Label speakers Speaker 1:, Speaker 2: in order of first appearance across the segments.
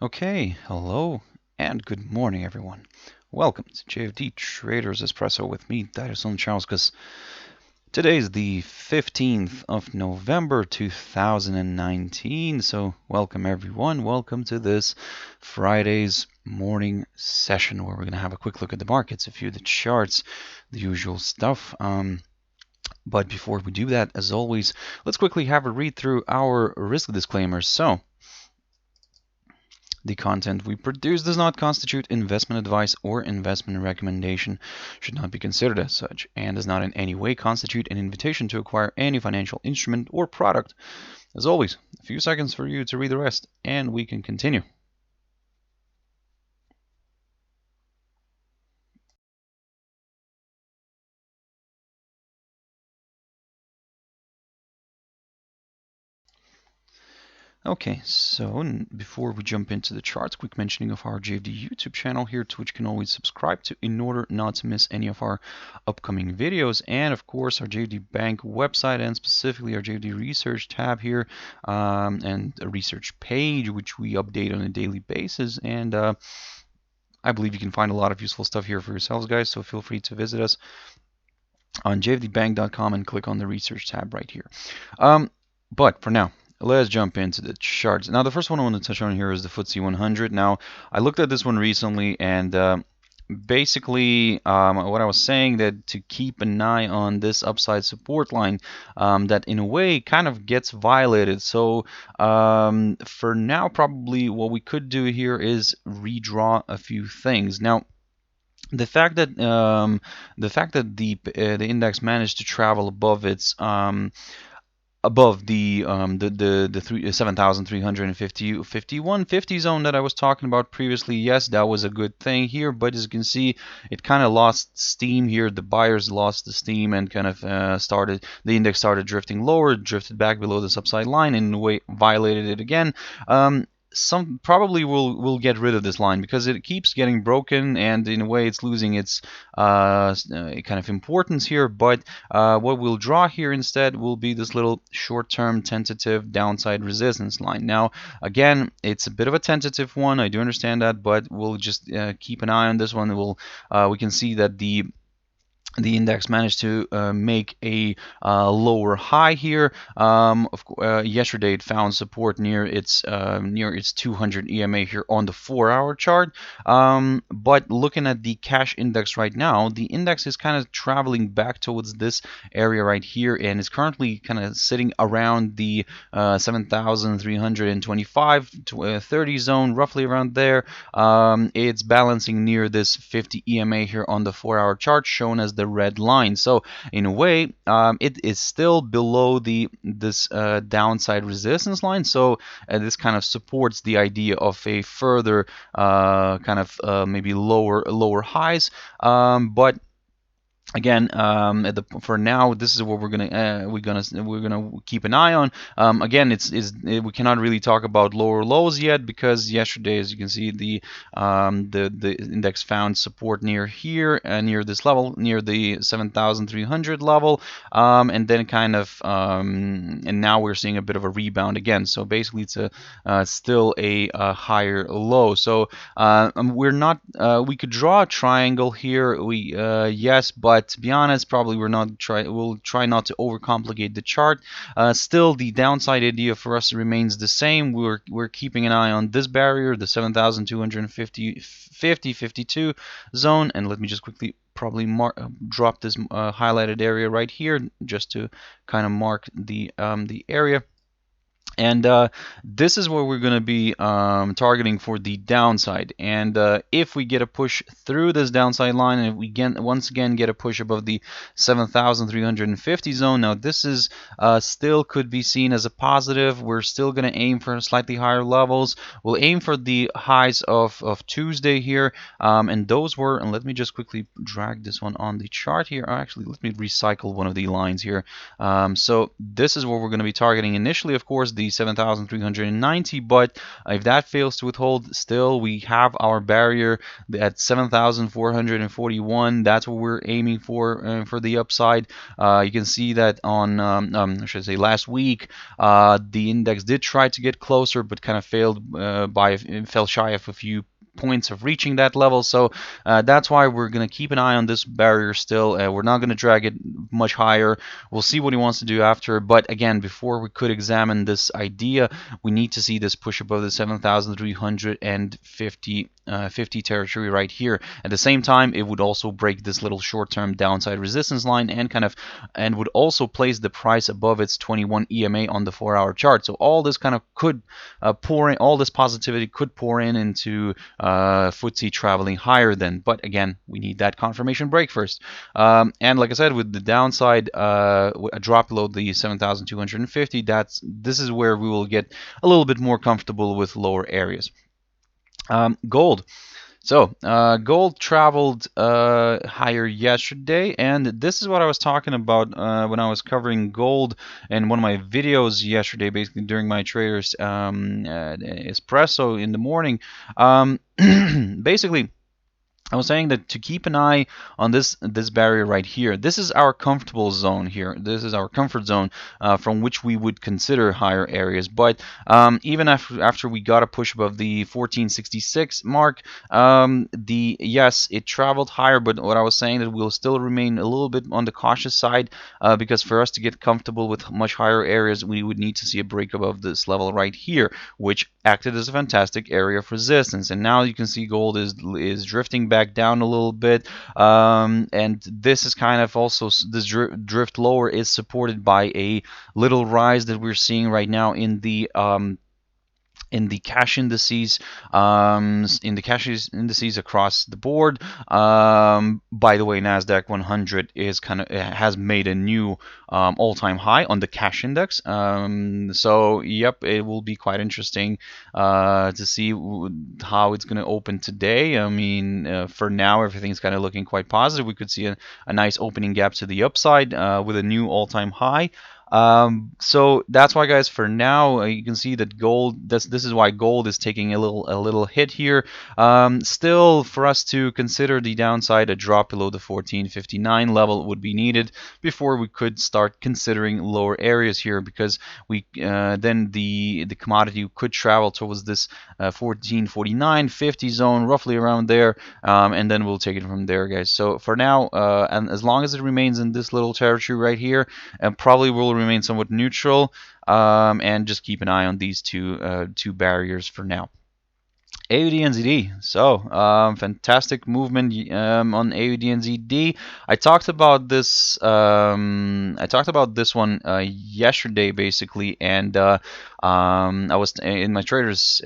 Speaker 1: Okay, hello and good morning, everyone. Welcome to JFD Traders Espresso with me, Darius Anucauskas. Today is the 15th of November 2019, so welcome everyone. Welcome to this Friday's morning session where we're going to have a quick look at the markets, a few of the charts, the usual stuff. But before we do that, as always, let's quickly have a read through our risk disclaimers. So, the content we produce does not constitute investment advice or investment recommendation, should not be considered as such, and does not in any way constitute an invitation to acquire any financial instrument or product. As always, a few seconds for you to read the rest, and we can continue. Okay, so before we jump into the charts, quick mentioning of our JFD YouTube channel here, to which you can always subscribe to in order not to miss any of our upcoming videos, and of course our JFD Bank website and specifically our JFD Research tab here, and a research page which we update on a daily basis. And I believe you can find a lot of useful stuff here for yourselves, guys. So feel free to visit us on jfdbank.com and click on the research tab right here. But for now, let's jump into the charts. Now, the first one I want to touch on here is the FTSE100. Now, I looked at this one recently, and basically, what I was saying, that to keep an eye on this upside support line, that in a way kind of gets violated. So for now, probably what we could do here is redraw a few things. Now, the fact that the index managed to travel above its above the 7,350 5150 zone that I was talking about previously, yes, that was a good thing here. But as you can see, it kind of lost steam here. The buyers lost the steam and kind of the index started drifting lower, drifted back below this upside line, and in a way violated it again. Some probably will get rid of this line because it keeps getting broken, and in a way it's losing its kind of importance here. But what we'll draw here instead will be this little short-term tentative downside resistance line. Now, again, it's a bit of a tentative one, I do understand that, but we'll just keep an eye on this one. We can see that the index managed to make a lower high here. Yesterday it found support near its 200 EMA here on the 4-hour chart. But looking at the cash index right now, the index is kind of traveling back towards this area right here, and is currently kind of sitting around the 7,325 to 30 zone, roughly around there. It's balancing near this 50 EMA here on the 4-hour chart, shown as the red line. So in a way, it is still below this downside resistance line. So this kind of supports the idea of a further kind of maybe lower highs. But again, for now, this is what we're gonna keep an eye on. Again, we cannot really talk about lower lows yet, because yesterday, as you can see, the index found support near here, near this level, near the 7,300 level, and then kind of and now we're seeing a bit of a rebound again. So basically, it's still a higher low. So we're not. We could draw a triangle here. Yes, but to be honest, probably we'll try not to overcomplicate the chart. Still, the downside idea for us remains the same. We're keeping an eye on this barrier, the 7,250 52 zone, and let me just quickly probably drop this highlighted area right here just to kind of mark the area. And this is where we're going to be targeting for the downside. And if we get a push through this downside line, and if we once again get a push above the 7,350 zone, now this is still could be seen as a positive. We're still going to aim for slightly higher levels. We'll aim for the highs of Tuesday here, and those were, and let me just quickly drag this one on the chart here. Actually, let me recycle one of the lines here. So this is what we're going to be targeting initially. Of course, the the 7,390, but if that fails to withhold, still we have our barrier at 7,441. That's what we're aiming for the upside. You can see that on I should say last week, the index did try to get closer, but kind of failed fell shy of a few points of reaching that level. So that's why we're going to keep an eye on this barrier still. We're not going to drag it much higher. We'll see what he wants to do after. But again, before we could examine this idea, we need to see this push above the 7,350 50 territory right here. At the same time, it would also break this little short-term downside resistance line and would also place the price above its 21 EMA on the 4-hour chart. So all this kind of could pour in, all this positivity could pour into FTSE traveling higher then. But again, we need that confirmation break first. And like I said, with the downside, a drop below the 7,250, this is where we will get a little bit more comfortable with lower areas. Gold. So gold traveled higher yesterday, and this is what I was talking about when I was covering gold in one of my videos yesterday, basically during my traders espresso in the morning. Basically, I was saying that to keep an eye on this barrier right here. This is our comfortable zone here. This is our comfort zone from which we would consider higher areas. But even after we got a push above the 1466 mark, yes, it traveled higher. But what I was saying that we'll still remain a little bit on the cautious side because for us to get comfortable with much higher areas, we would need to see a break above this level right here, which acted as a fantastic area of resistance. And now you can see gold is drifting back down a little bit, and this is kind of also, this drift lower is supported by a little rise that we're seeing right now in the cash indices, across the board. By the way, Nasdaq 100 has made a new all-time high on the cash index. So yep, it will be quite interesting to see how it's going to open today. I mean, for now, everything's kind of looking quite positive. We could see a nice opening gap to the upside with a new all-time high. So that's why, guys, for now you can see that gold, this is why gold is taking a little hit here. Still, for us to consider the downside, a drop below the 1459 level would be needed before we could start considering lower areas here, because we then the commodity could travel towards this 1449.50 zone, roughly around there, and then we'll take it from there, guys. So for now, and as long as it remains in this little territory right here, and probably will remain somewhat neutral, and just keep an eye on these two barriers for now. AUDNZD. So fantastic movement on AUDNZD. I talked about this. One yesterday, basically, and I was in my traders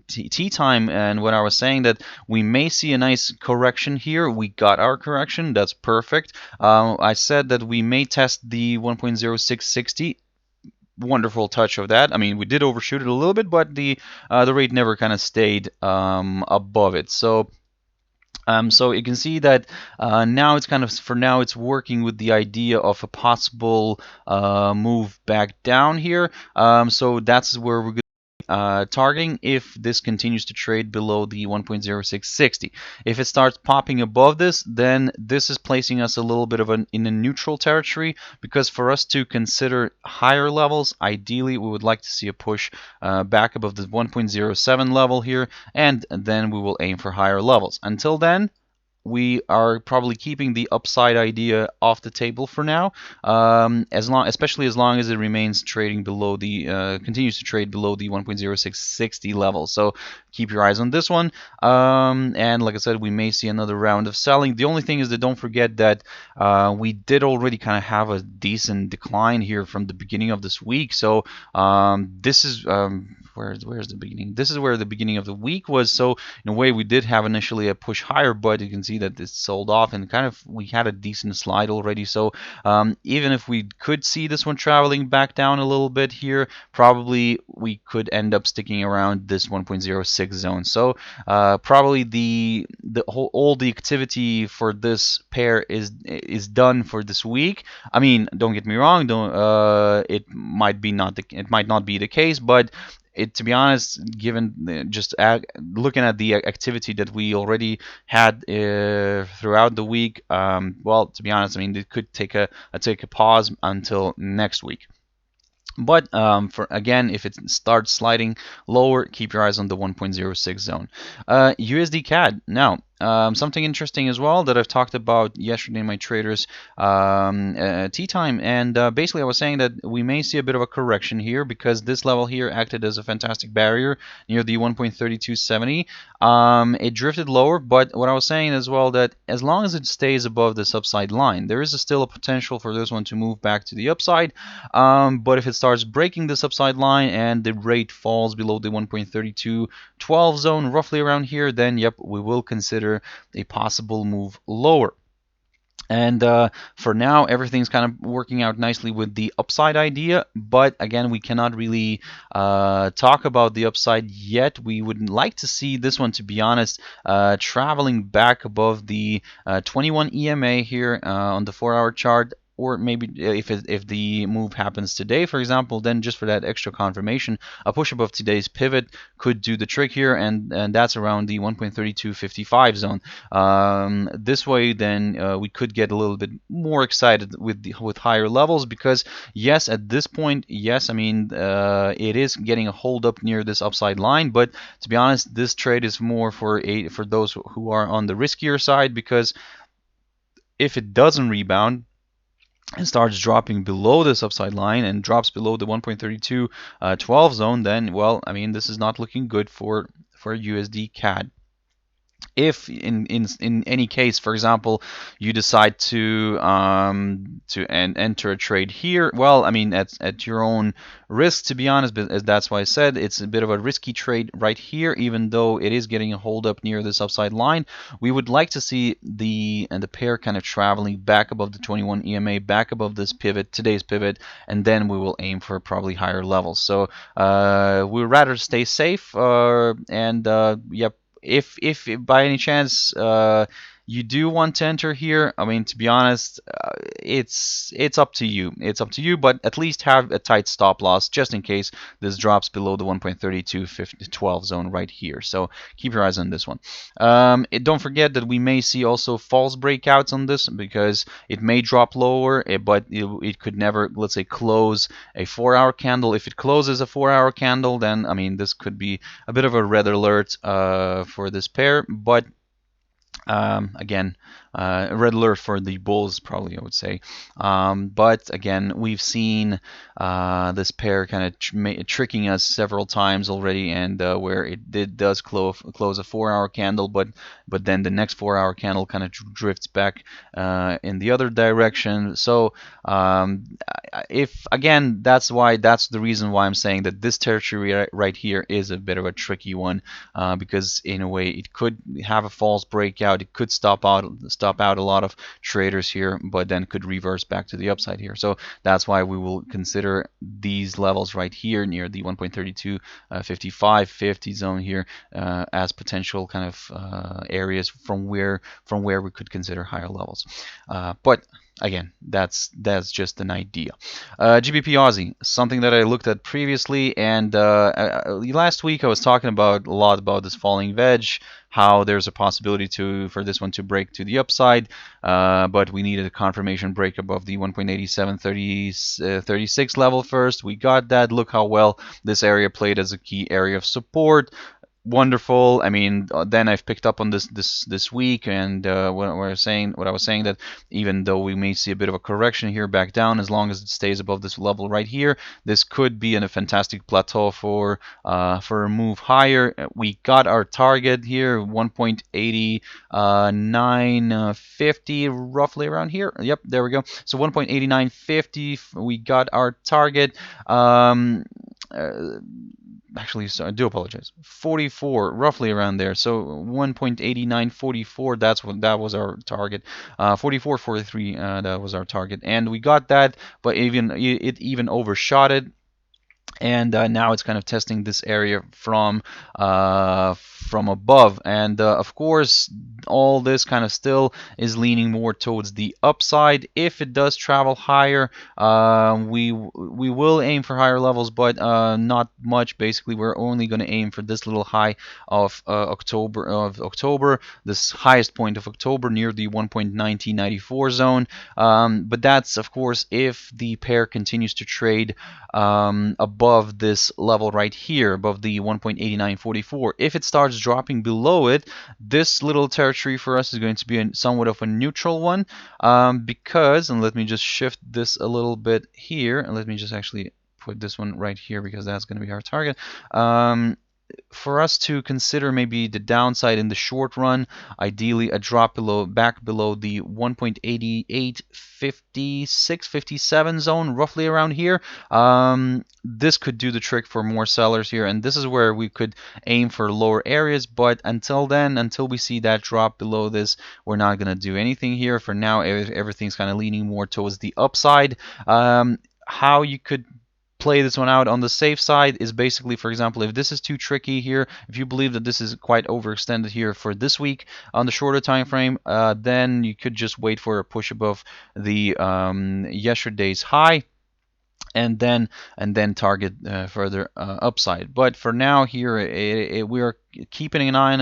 Speaker 1: tea time, and when I was saying that we may see a nice correction here, we got our correction. That's perfect. I said that we may test the 1.0660. Wonderful touch of that. I mean, we did overshoot it a little bit, but the rate never kind of stayed above it. So so you can see that now it's kind of, for now, it's working with the idea of a possible move back down here. So that's where we're going targeting if this continues to trade below the 1.0660. If it starts popping above this, then this is placing us a little bit of in a neutral territory, because for us to consider higher levels, ideally we would like to see a push back above the 1.07 level here, and then we will aim for higher levels. Until then, we are probably keeping the upside idea off the table for now, especially as long as it remains trading below the continues to trade below the 1.0660 level. So keep your eyes on this one. And like I said, we may see another round of selling. The only thing is that don't forget that we did already kind of have a decent decline here from the beginning of this week. So this is where's the beginning? This is where the beginning of the week was. So in a way, we did have initially a push higher, but you can see that it's sold off and kind of we had a decent slide already. So even if we could see this one traveling back down a little bit here, probably we could end up sticking around this 1.06 zone. So probably all the activity for this pair is done for this week. I mean, don't get me wrong, don't it might not be the case, but to be honest, given just looking at the activity that we already had throughout the week, well, to be honest, I mean, it could take a pause until next week. But for again, if it starts sliding lower, keep your eyes on the 1.06 zone. USD CAD. Now, something interesting as well that I've talked about yesterday in my traders tea time, and basically I was saying that we may see a bit of a correction here because this level here acted as a fantastic barrier near the 1.3270. It drifted lower, but what I was saying as well that as long as it stays above this upside line, there is still a potential for this one to move back to the upside. But if it starts breaking this upside line and the rate falls below the 1.3212 zone, roughly around here, then yep, we will consider a possible move lower. And for now, everything's kind of working out nicely with the upside idea. But again, we cannot really talk about the upside yet. We would like to see this one, to be honest, traveling back above the 21 EMA here on the 4-hour chart. Or maybe if the move happens today, for example, then just for that extra confirmation, a push above today's pivot could do the trick here, and that's around the 1.3255 zone. This way, then we could get a little bit more excited with higher levels because yes, at this point, yes, I mean it is getting a hold up near this upside line, but to be honest, this trade is more for those who are on the riskier side because if it doesn't rebound and starts dropping below this upside line and drops below the 1.3212 zone, then well, I mean this is not looking good for USD CAD. If in any case, for example, you decide to enter a trade here, well, I mean at your own risk, to be honest, but that's why I said it's a bit of a risky trade right here, even though it is getting a hold up near this upside line. We would like to see the pair kind of traveling back above the 21 EMA, back above this pivot, today's pivot, and then we will aim for probably higher levels. So we'd rather stay safe and yep. If by any chance you do want to enter here, I mean, to be honest, it's up to you. It's up to you, but at least have a tight stop loss just in case this drops below the 1.3212 zone right here. So keep your eyes on this one. Don't forget that we may see also false breakouts on this because it may drop lower, but it could never, let's say, close a 4-hour candle. If it closes a 4-hour candle, then I mean this could be a bit of a red alert for this pair, but again, red alert for the bulls, probably I would say. But again, we've seen this pair kind of tricking us several times already, and where it does close a 4-hour candle, but then the next 4-hour candle kind of drifts back in the other direction. So if again, that's the reason why I'm saying that this territory right here is a bit of a tricky one because in a way it could have a false breakout. It could stop out a lot of traders here, but then could reverse back to the upside here. So that's why we will consider these levels right here near the 1.3255 50 zone here as potential kind of areas from where we could consider higher levels. But again, that's just an idea. GBP Aussie, something that I looked at previously, and last week I was talking a lot about this falling wedge, how there's a possibility for this one to break to the upside, but we needed a confirmation break above the 1.8736 level first. We got that. Look how well this area played as a key area of support. Wonderful. I mean, then I've picked up on this week, and what I was saying that even though we may see a bit of a correction here back down, as long as it stays above this level right here, this could be in a fantastic plateau for a move higher. We got our target here, 1.8950, roughly around here. Yep, there we go. So 1.8950, we got our target. actually, so I do apologize. 44, roughly around there. So 1.8944. That was our target. 44, 43. That was our target, and we got that. But it even overshot it, and now it's kind of testing this area from above, and of course all this kind of still is leaning more towards the upside. If it does travel higher, we will aim for higher levels, but not much. Basically, we're only going to aim for this little high of October, this highest point of October near the 1.1994 zone. But that's of course if the pair continues to trade above this level right here, above the 1.8944. If it starts dropping below it, this little territory for us is going to be somewhat of a neutral one, because, and let me just shift this a little bit here, and let me just actually put this one right here because that's going to be our target. For us to consider maybe the downside in the short run, ideally a drop back below the 1.8856, 57 zone, roughly around here. This could do the trick for more sellers here, and this is where we could aim for lower areas. But until then, until we see that drop below this, we're not going to do anything here. For now, everything's kind of leaning more towards the upside. How you could play this one out on the safe side is basically, for example, if this is too tricky here, if you believe that this is quite overextended here for this week on the shorter time frame, then you could just wait for a push above the yesterday's high, and then target further upside. But for now here, we are keeping an eye on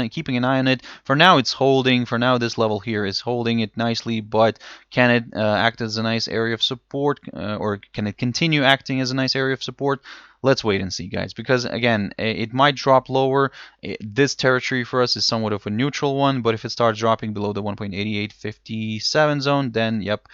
Speaker 1: it. For now it's holding. For now this level here is holding it nicely, but can it act as a nice area of support, or can it continue acting as a nice area of support? Let's wait and see, guys, because again, it might drop lower. This territory for us is somewhat of a neutral one, but if it starts dropping below the 1.8857 zone, then yep,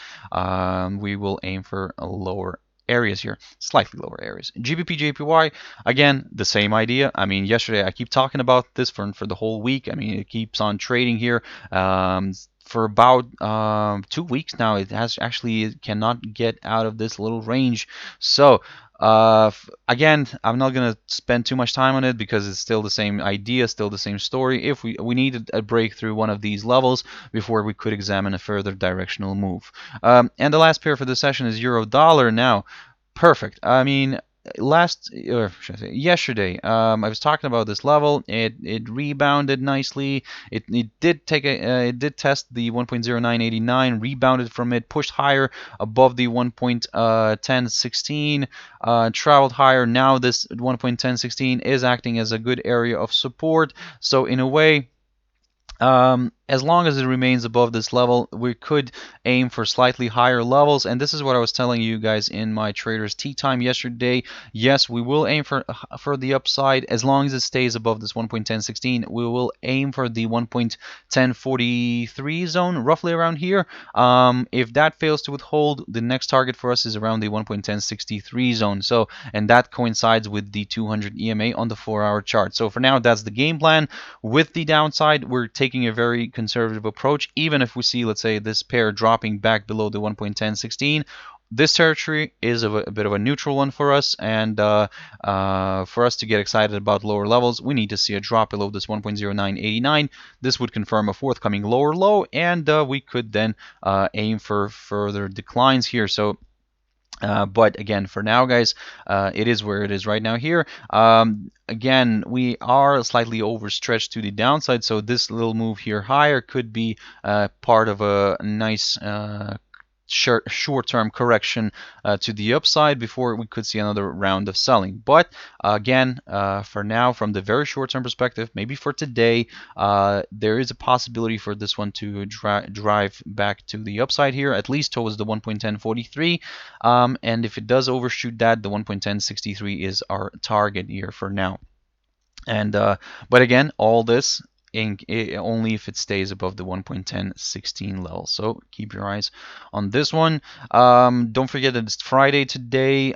Speaker 1: we will aim for a lower areas here, slightly lower areas. GBPJPY, again, the same idea. I mean, yesterday I keep talking about this for the whole week. I mean, it keeps on trading here. For about 2 weeks now, it cannot get out of this little range. So again, I'm not gonna spend too much time on it because it's still the same idea, still the same story. If we needed a break through one of these levels before we could examine a further directional move. And the last pair for the session is euro dollar. Now, perfect. I mean, yesterday, I was talking about this level. It rebounded nicely. It did test the 1.0989, rebounded from it, pushed higher above the 1.1016, traveled higher. Now this 1.1016 is acting as a good area of support. So in a way, as long as it remains above this level, we could aim for slightly higher levels. And this is what I was telling you guys in my Traders Tea Time yesterday. Yes, we will aim for the upside as long as it stays above this 1.1016. We will aim for the 1.1043 zone, roughly around here. If that fails to withhold, the next target for us is around the 1.1063 zone. So, and that coincides with the 200 EMA on the 4-hour chart. So for now, that's the game plan. With the downside, we're taking a very conservative approach. Even if we see, let's say, this pair dropping back below the 1.1016, this territory is a bit of a neutral one for us, and for us to get excited about lower levels, we need to see a drop below this 1.0989. This would confirm a forthcoming lower low, and we could then aim for further declines here. So but again, for now, guys, it is where it is right now here. Again, we are slightly overstretched to the downside, so this little move here higher could be part of a nice short-term correction to the upside before we could see another round of selling. But again, for now, from the very short-term perspective, maybe for today, there is a possibility for this one to drive back to the upside here, at least towards the 1.1043. And if it does overshoot that, the 1.1063 is our target here for now. And but again, all this only if it stays above the 1.1016 level. So keep your eyes on this one. Don't forget that it's Friday today.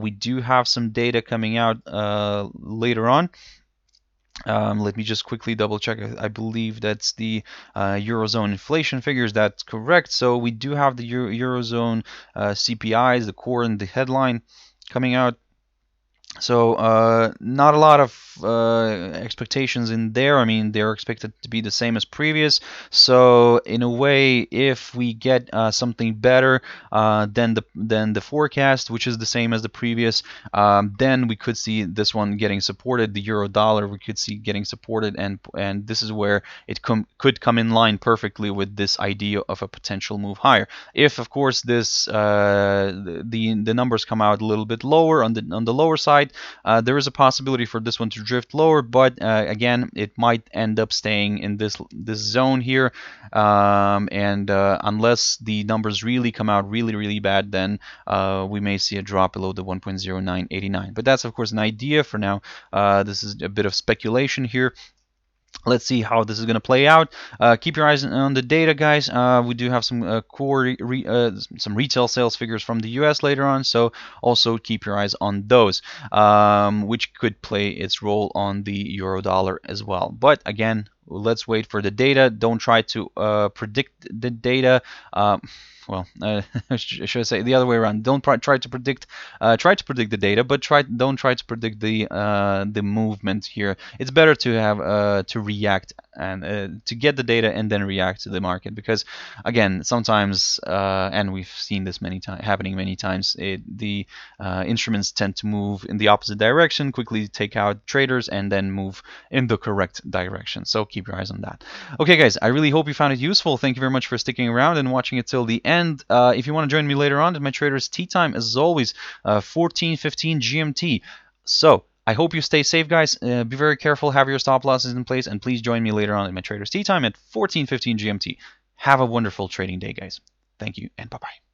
Speaker 1: We do have some data coming out later on. Let me just quickly double check. I believe that's the Eurozone inflation figures. That's correct. So we do have the Eurozone CPIs, the core and the headline coming out. So not a lot of expectations in there. I mean, they're expected to be the same as previous. So in a way, if we get something better than the forecast, which is the same as the previous, then we could see this one getting supported. The euro dollar we could see getting supported, and this is where it could come in line perfectly with this idea of a potential move higher. If of course this the numbers come out a little bit lower on the lower side, there is a possibility for this one to drift lower, but again, it might end up staying in this zone here, and unless the numbers really come out really bad, then we may see a drop below the 1.0989. But that's of course an idea for now. This is a bit of speculation here. Let's see how this is going to play out. Keep your eyes on the data, guys. We do have some some retail sales figures from the US later on, so also keep your eyes on those, which could play its role on the euro dollar as well. But again, let's wait for the data. Don't try to predict the data. Well, should I say the other way around? Don't try to predict. Try to predict the data, but don't try to predict the movement here. It's better to have to react and to get the data and then react to the market, because again, sometimes and we've seen this happening many times. The instruments tend to move in the opposite direction, quickly take out traders, and then move in the correct direction. So keep your eyes on that. Okay, guys, I really hope you found it useful. Thank you very much for sticking around and watching it till the end. If you want to join me later on at my traders tea time, as always, 14:15 GMT. So I hope you stay safe, guys. Be very careful, have your stop losses in place, and please join me later on at my traders tea time at 14:15 GMT. Have a wonderful trading day, guys. Thank you, and bye-bye.